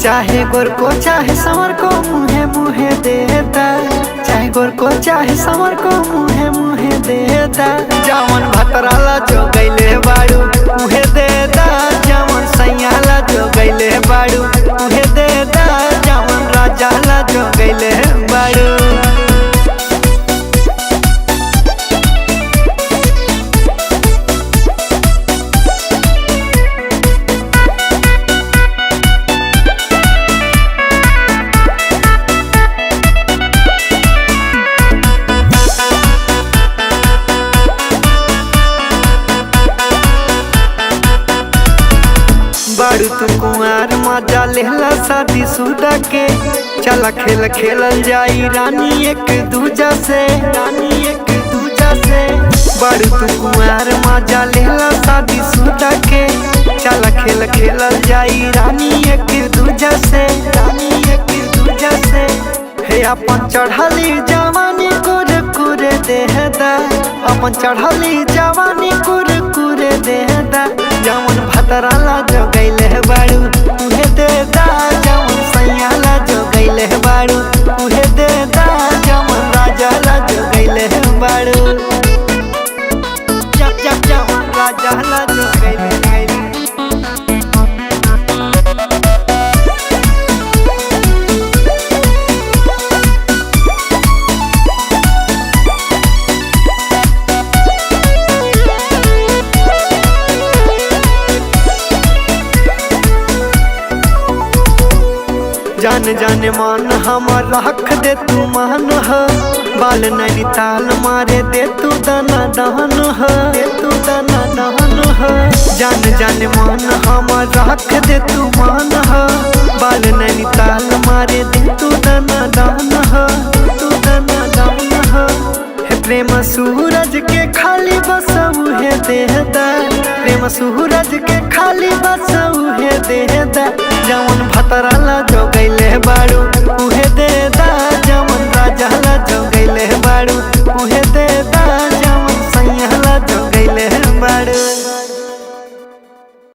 चाहे गोर को चाहे संवर को मुहे मुहे देता, चाहे गोर को चाहे संवर को मुहे मुहे देता। जावन भतराला जो गैले बाड़ू उहे देता, जावन सैयाला जो गैले बाड़ू उहे देता, जावन राजाला जो गैले बाड़ू। बाड़ू तू कुंवार मजा लेला शादी शुदा के, चला खेल खेलल जाई रानी एक दूजा से, रानी एक दूजा से। बाड़ू तू कुंवार मजा लेला शादी शुदा के, चला खेल खेलल जाई रानी एक दूजा से, रानी एक दूजा से। हे अपन चढ़ली जवानी कुरे कुरे देहदा, अपन चढ़ली जवानी कुरे कुरे देहदा। जावन भतराला जो गैले बाड़ू उहे देदा, जावन सैयाला जो गैले बाड़ू उहे देदा, जावन राजाला जो गैले बाड़ू। जावन राजाला जो गैले जान जाने मान हमर रख दे तू मान ह, बाल नैनी ताल मारे दे तू दाना दहन ह, दे तू दाना दहन ह। जान जाने मान हमर रख दे तू मान ह, बाल नैनी ताल मारे दे तू दाना दहन ह, तू दाना दहन ह। हे प्रेम सूरज के खाली बस उहे देहदा, प्रेम सूरज के खाली बस उहे देहदा। जवन भतराला जो गैले बाड़ू उहे देदा, जवन राजाला जो गैले बाड़ू उहे